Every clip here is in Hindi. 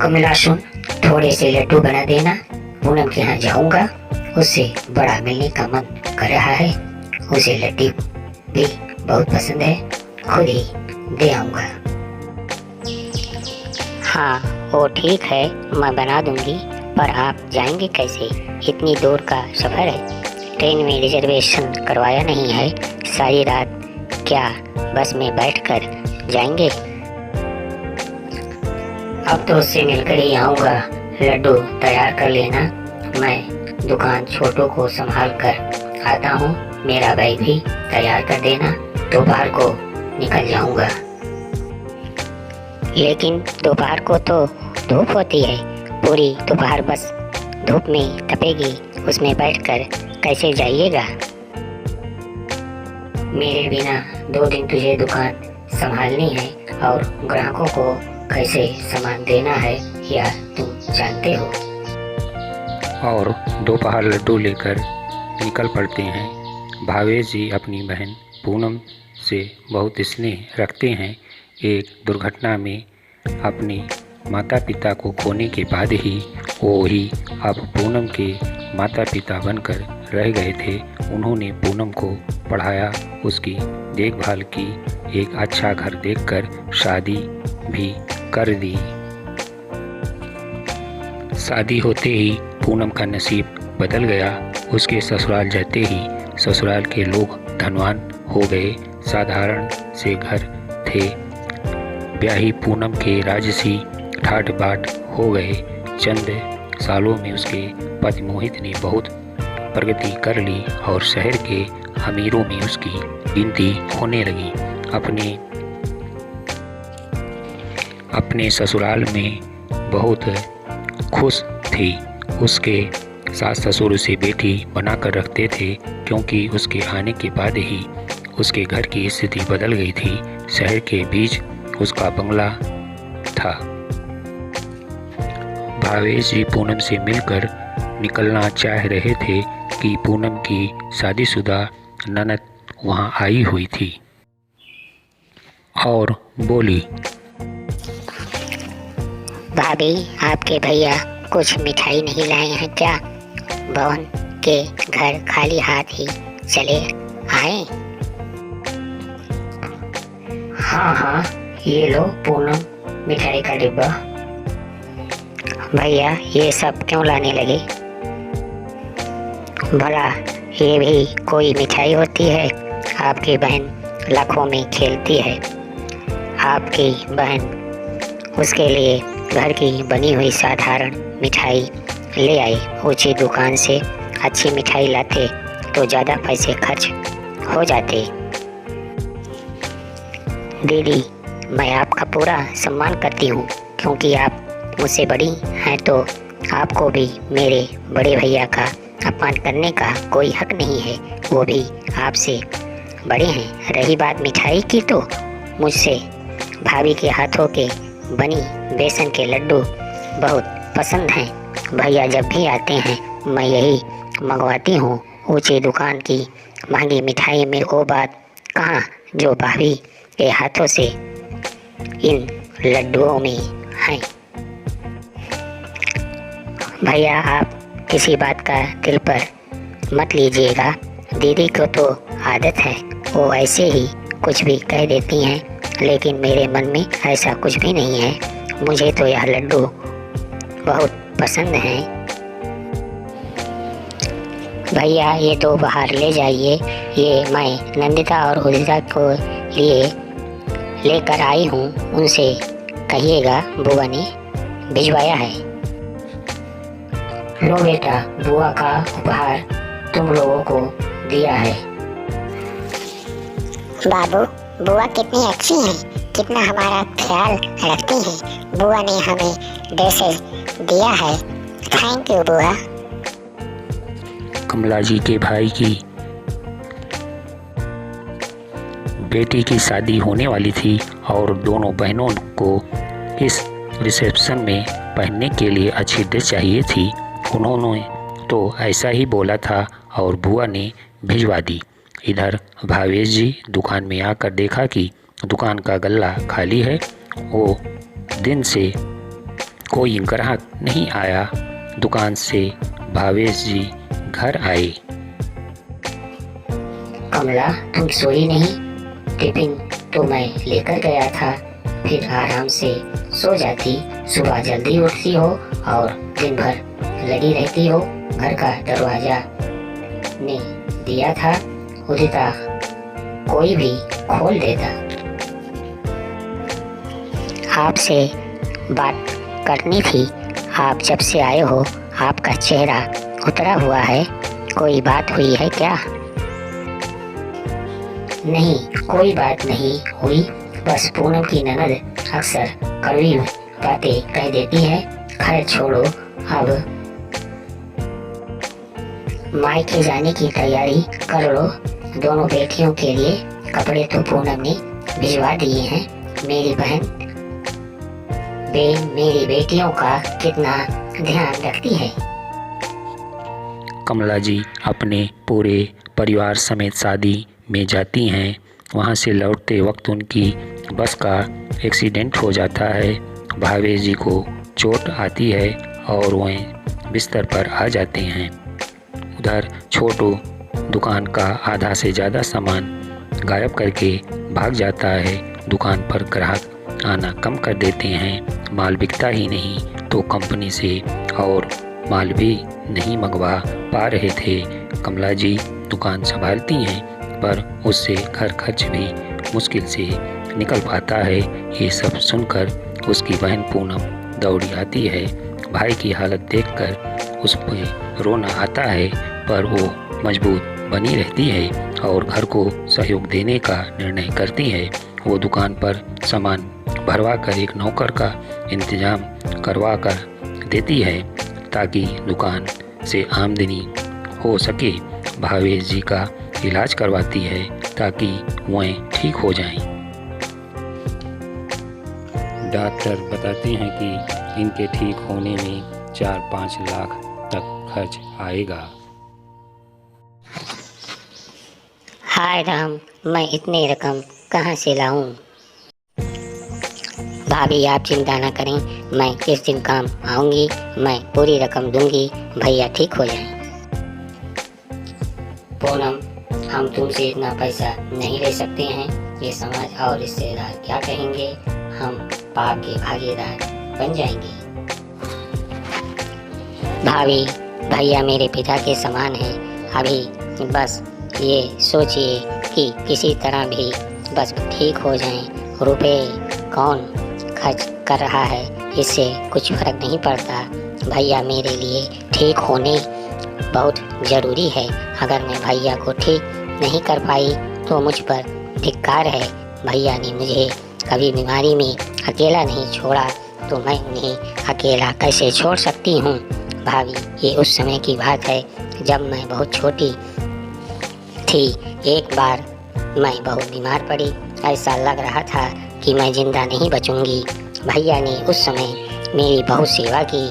कमला सुन, थोड़े से लड्डू बना देना, पूनम के यहाँ जाऊंगा, उससे बड़ा मिलने का मन कर रहा है। उसे लड्डू भी बहुत पसंद है, खुद ही दे आऊंगा। हाँ वो ठीक है, मैं बना दूंगी, पर आप जाएंगे कैसे? इतनी दूर का सफ़र है, ट्रेन में रिजर्वेशन करवाया नहीं है, सारी रात क्या बस में बैठकर जाएंगे? अब तो उससे मिलकर ही आऊँगा। लड्डू तैयार कर लेना, मैं दुकान छोटू को संभाल कर आता हूँ। मेरा बैग भी तैयार कर देना, दोपहर को निकल जाऊँगा। लेकिन दोपहर को तो धूप होती है, पूरी दोपहर बस धूप में तपेगी, उसमें बैठकर कैसे जाइएगा? मेरे बिना 2 दिन तुझे दुकान संभालनी है और ग्राहकों को कैसे सामान देना है यह तुम जानते हो। और दोपहर लड्डू लेकर निकल पड़ते हैं। भावेश जी अपनी बहन पूनम से बहुत स्नेह रखते हैं। एक दुर्घटना में अपने माता पिता को खोने के बाद ही वो ही अब पूनम के माता पिता बनकर रह गए थे। उन्होंने पूनम को पढ़ाया, उसकी देखभाल की, एक अच्छा घर देखकर शादी भी कर दी। शादी होते ही पूनम का नसीब बदल गया। उसके ससुराल जाते ही ससुराल के लोग धनवान हो गए। साधारण से घर थे, ब्याही पूनम के राजसी ठाट बाट हो गए। चंद सालों में उसके पति मोहित ने बहुत प्रगति कर ली और शहर के अमीरों में उसकी गिनती होने लगी। अपने ससुराल में बहुत खुश थी। उसके सास ससुर उसे बेटी बनाकर रखते थे, क्योंकि उसके आने के बाद ही उसके घर की स्थिति बदल गई थी। शहर के बीच उसका बंगला था। भावेश जी पूनम से मिलकर निकलना चाह रहे थे कि पूनम की शादीशुदा ननद वहां आई हुई थी और बोली, भाभी आपके भैया कुछ मिठाई नहीं लाए हैं क्या? बहन के घर खाली हाथ ही चले आए। हाँ, ये लो पूनम मिठाई का डिब्बा। भैया ये सब क्यों लाने लगे? भला ये भी कोई मिठाई होती है? आपकी बहन लाखों में खेलती है। आपकी बहन उसके लिए घर की बनी हुई साधारण मिठाई ले आई। ऊंची दुकान से अच्छी मिठाई लाते तो ज़्यादा पैसे खर्च हो जाते। दीदी मैं आपका पूरा सम्मान करती हूँ, क्योंकि आप मुझसे बड़ी हैं तो आपको भी मेरे बड़े भैया का अपमान करने का कोई हक नहीं है। वो भी आपसे बड़े हैं। रही बात मिठाई की, तो मुझसे भाभी के हाथों के बनी बेसन के लड्डू बहुत पसंद हैं। भैया जब भी आते हैं मैं यही मंगवाती हूँ। ऊंची दुकान की महंगी मिठाई में वो बात कहाँ जो भाभी के हाथों से इन लड्डुओं में है। भैया आप किसी बात का दिल पर मत लीजिएगा। दीदी को तो आदत है, वो ऐसे ही कुछ भी कह देती हैं, लेकिन मेरे मन में ऐसा कुछ भी नहीं है। मुझे तो यह लड्डू बहुत पसंद हैं। भैया ये तो बाहर ले जाइए, ये मैं नंदिता और उदिता को लिए लेकर आई हूँ। उनसे कहिएगा बुआ ने भिजवाया है। लो बेटा, बुआ का उपहार तुम लोगों को दिया है। बाबू बुआ कितनी अच्छी हैं, कितना हमारा ख्याल रखती हैं। बुआ ने हमें ड्रेसेस दिया है। थैंक यू बुआ। कमला जी के भाई की बेटी की शादी होने वाली थी और दोनों बहनों को इस रिसेप्शन में पहनने के लिए अच्छी ड्रेस चाहिए थी। उन्होंने तो ऐसा ही बोला था और बुआ ने भिजवा दी। इधर भावेश जी दुकान में आकर देखा कि दुकान का गल्ला खाली है। वो दिन से कोई ग्राहक नहीं आया। दुकान से भावेश जी घर आए। कमला, तुम सोई नहीं? टिफिन तो मैं लेकर गया था, फिर आराम से सो जाती। सुबह जल्दी उठती हो और दिन भर लगी रहती हो। घर का दरवाजा ने दिया था, उदिता कोई भी खोल देता। आपसे बात करनी थी। आप जब से आए हो आपका चेहरा उतरा हुआ है, कोई बात हुई है क्या? नहीं, कोई बात नहीं हुई, बस पूनम की ननद अक्सर कड़वी बातें कह देती है। खैर छोड़ो, अब मायके जाने की तैयारी कर लो। दोनों बेटियों के लिए कपड़े तो पूनम ने भिजवा दिए हैं। मेरी बहन मेरी बेटियों का कितना ध्यान रखती है। कमला जी अपने पूरे परिवार समेत शादी में जाती हैं। वहां से लौटते वक्त उनकी बस का एक्सीडेंट हो जाता है। भावेश जी को चोट आती है और वह बिस्तर पर आ जाते हैं। उधर छोटू दुकान का आधा से ज़्यादा सामान गायब करके भाग जाता है। दुकान पर ग्राहक आना कम कर देते हैं। माल बिकता ही नहीं तो कंपनी से और माल भी नहीं मंगवा पा रहे थे। कमला जी दुकान संभालती हैं, पर उससे घर खर्च भी मुश्किल से निकल पाता है। ये सब सुनकर उसकी बहन पूनम दौड़ी आती है। भाई की हालत देखकर उस पर रोना आता है, पर वो मजबूत बनी रहती है और घर को सहयोग देने का निर्णय करती है। वो दुकान पर सामान भरवा कर एक नौकर का इंतजाम करवा कर देती है ताकि दुकान से आमदनी हो सके। भावेश जी का इलाज करवाती है ताकि वह ठीक हो जाएं। डॉक्टर बताते हैं कि इनके ठीक होने में 4-5 लाख तक खर्च आएगा। हाय राम, मैं इतनी रकम कहाँ से लाऊं? भाभी आप चिंता न करें, मैं किस दिन काम आऊंगी, मैं पूरी रकम दूंगी, भैया ठीक हो जाएं। पूनम, हम तुमसे इतना पैसा नहीं ले सकते हैं। ये समाज और रिश्तेदार क्या कहेंगे? हम पाप के भागीदार बन जाएंगे। भाभी, भैया मेरे पिता के समान हैं। अभी बस ये सोचिए कि किसी तरह भी बस ठीक हो जाएं। रुपए कौन खर्च कर रहा है, इससे कुछ फर्क नहीं पड़ता। भैया मेरे लिए ठीक होने बहुत ज़रूरी है। अगर मैं भैया को ठीक नहीं कर पाई तो मुझ पर धिक्कार है। भैया ने मुझे कभी बीमारी में अकेला नहीं छोड़ा, तो मैं उन्हें अकेला कैसे छोड़ सकती हूँ? भाभी, ये उस समय की बात है जब मैं बहुत छोटी थी। एक बार मैं बहुत बीमार पड़ी, ऐसा लग रहा था कि मैं जिंदा नहीं बचूंगी। भैया ने उस समय मेरी बहुत सेवा की,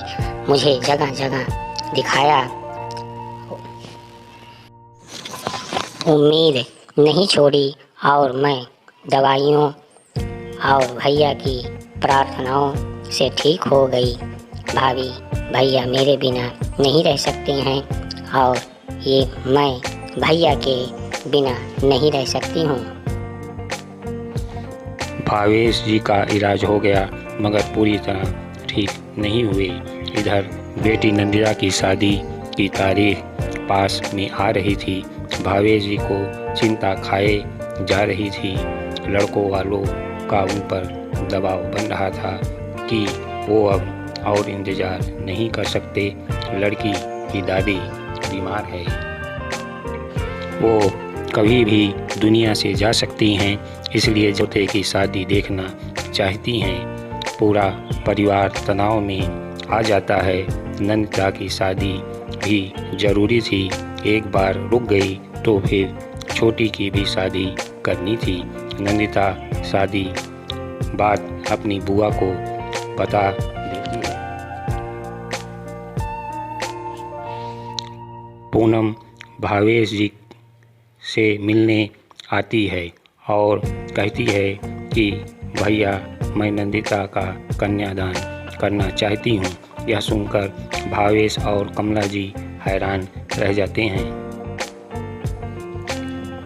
मुझे जगह जगह दिखाया। उम्मीद नहीं छोड़ी और मैं दवाइयों और भैया की प्रार्थनाओं से ठीक हो गई। भाभी, भैया मेरे बिना नहीं रह सकते हैं और ये मैं भैया के बिना नहीं रह सकती हूँ। भावेश जी का इलाज हो गया मगर पूरी तरह ठीक नहीं हुए। इधर बेटी नंदिता की शादी की तारीख पास में आ रही थी। भावेश जी को चिंता खाए जा रही थी। लड़कों वालों का उन पर दबाव बन रहा था कि वो अब और इंतज़ार नहीं कर सकते। लड़की की दादी बीमार है, वो कभी भी दुनिया से जा सकती हैं, इसलिए जोते की शादी देखना चाहती हैं। पूरा परिवार तनाव में आ जाता है। नंदिता की शादी भी ज़रूरी थी। एक बार रुक गई तो फिर छोटी की भी शादी करनी थी। नंदिता शादी बात अपनी बुआ को बता देती है। पूनम भावेश जी से मिलने आती है और कहती है कि भैया मैं नंदिता का कन्यादान करना चाहती हूँ। यह सुनकर भावेश और कमला जी हैरान रह जाते हैं।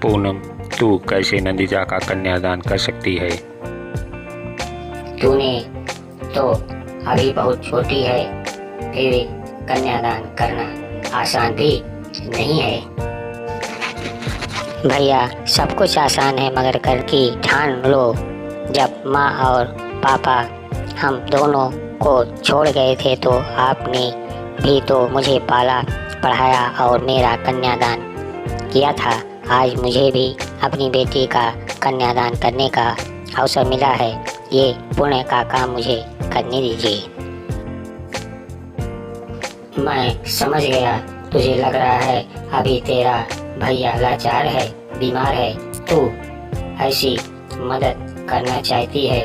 पूनम, तू कैसे नंदिता का कन्यादान कर सकती है? तूने तो अभी बहुत छोटी है, फिर भी कन्यादान करना आसान भी नहीं है। भैया, सब कुछ आसान है मगर कर की ठान लो। जब माँ और पापा हम दोनों को छोड़ गए थे तो आपने भी तो मुझे पाला पढ़ाया और मेरा कन्यादान किया था। आज मुझे भी अपनी बेटी का कन्यादान करने का अवसर मिला है। ये पुण्य का काम मुझे करने दीजिए। मैं समझ गया, तुझे लग रहा है अभी तेरा भैया लाचार है, बीमार है। तू ऐसी मदद करना चाहती है,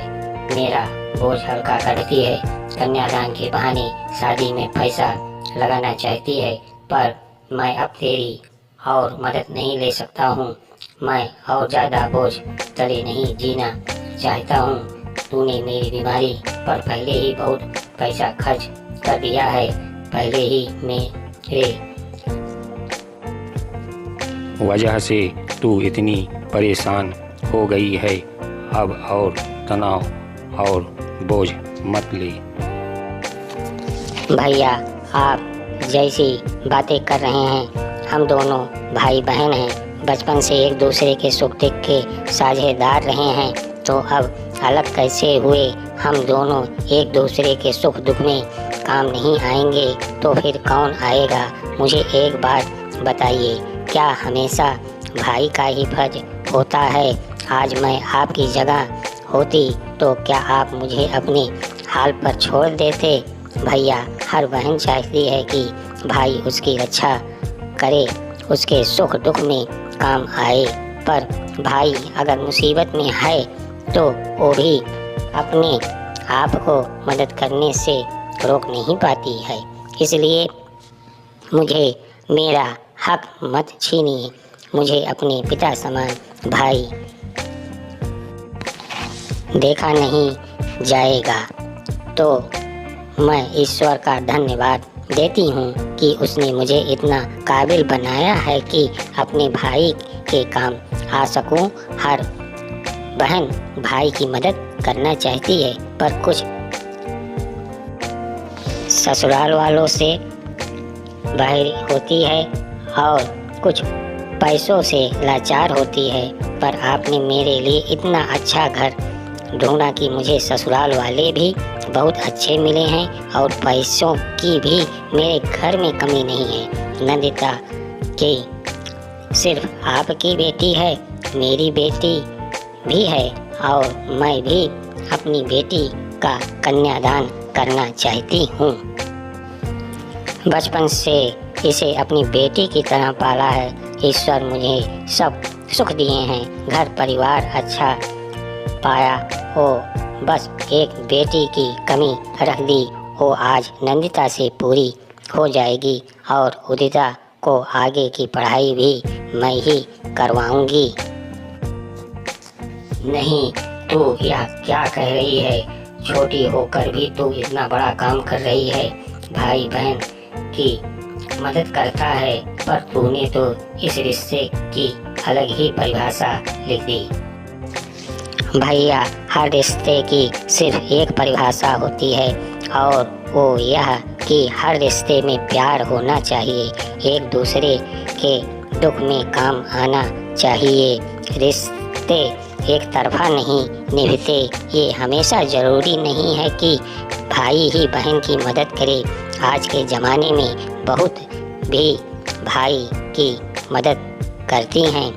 मेरा बोझ हल्का करती है, कन्यादान के बहाने शादी में पैसा लगाना चाहती है। पर मैं अब तेरी और मदद नहीं ले सकता हूँ। मैं और ज़्यादा बोझ तले नहीं जीना चाहता हूँ। तूने मेरी बीमारी पर पहले ही बहुत पैसा खर्च कर दिया है। पहले ही मेरे वजह से तू इतनी परेशान हो गई है। अब और तनाव और बोझ मत ले। भैया, आप जैसी बातें कर रहे हैं, हम दोनों भाई बहन हैं, बचपन से एक दूसरे के सुख दुख के साझेदार रहे हैं, तो अब अलग कैसे हुए? हम दोनों एक दूसरे के सुख दुख में काम नहीं आएंगे तो फिर कौन आएगा? मुझे एक बात बताइए, क्या हमेशा भाई का ही फर्ज होता है? आज मैं आपकी जगह होती तो क्या आप मुझे अपने हाल पर छोड़ देते? भैया, हर बहन चाहती है कि भाई उसकी रक्षा करे, उसके सुख दुख में काम आए। पर भाई अगर मुसीबत में है तो वो भी अपने आप को मदद करने से रोक नहीं पाती है। इसलिए मुझे मेरा हक मत छीनिए। मुझे अपने पिता समान भाई देखा नहीं जाएगा। तो मैं ईश्वर का धन्यवाद देती हूँ कि उसने मुझे इतना काबिल बनाया है कि अपने भाई के काम आ सकूँ। हर बहन भाई की मदद करना चाहती है, पर कुछ ससुराल वालों से बाहर होती है और कुछ पैसों से लाचार होती है। पर आपने मेरे लिए इतना अच्छा घर ढूंढा कि मुझे ससुराल वाले भी बहुत अच्छे मिले हैं और पैसों की भी मेरे घर में कमी नहीं है। नंदिता की सिर्फ आपकी बेटी है, मेरी बेटी भी है और मैं भी अपनी बेटी का कन्यादान करना चाहती हूँ। बचपन से इसे अपनी बेटी की तरह पाला है। ईश्वर मुझे सब सुख दिए हैं, घर परिवार अच्छा पाया हो, बस एक बेटी की कमी रख दी। वो आज नंदिता से पूरी हो जाएगी और उदिता को आगे की पढ़ाई भी मैं ही करवाऊंगी। नहीं, तू यह क्या कह रही है? छोटी होकर भी तू इतना बड़ा काम कर रही है, भाई बहन की मदद करता है, पर तूने तो इस रिश्ते की अलग ही परिभाषा लिख दी। भैया, हर रिश्ते की सिर्फ एक परिभाषा होती है और वो यह कि हर रिश्ते में प्यार होना चाहिए, एक दूसरे के दुख में काम आना चाहिए। रिश्ते एक तरफा नहीं निभते। ये हमेशा ज़रूरी नहीं है कि भाई ही बहन की मदद करे। आज के ज़माने में बहुत भी भाई की मदद करती हैं।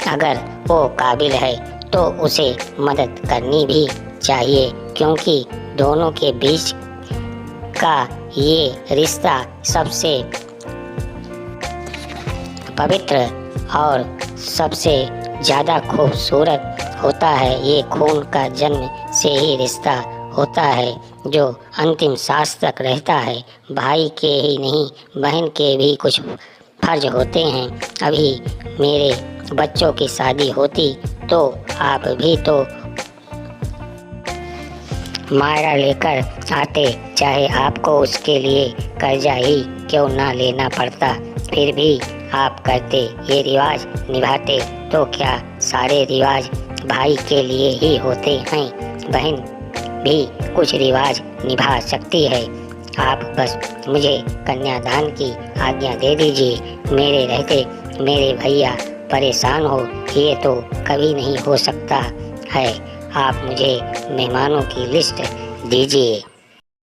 अगर वो काबिल है तो उसे मदद करनी भी चाहिए, क्योंकि दोनों के बीच का ये रिश्ता सबसे पवित्र और सबसे ज़्यादा खूबसूरत होता है। ये खून का जन्म से ही रिश्ता होता है जो अंतिम सांस तक रहता है। भाई के ही नहीं, बहन के भी कुछ फर्ज होते हैं। अभी मेरे बच्चों की शादी होती तो आप भी तो मायरा लेकर आते, चाहे आपको उसके लिए कर्जा ही क्यों ना लेना पड़ता, फिर भी आप करते, ये रिवाज निभाते। तो क्या सारे रिवाज भाई के लिए ही होते हैं? बहन भी कुछ रिवाज निभा सकती है। आप बस मुझे कन्यादान की आज्ञा दे दीजिए। मेरे रहते मेरे भैया परेशान हो, ये तो कभी नहीं हो सकता है। आप मुझे मेहमानों की लिस्ट दीजिए।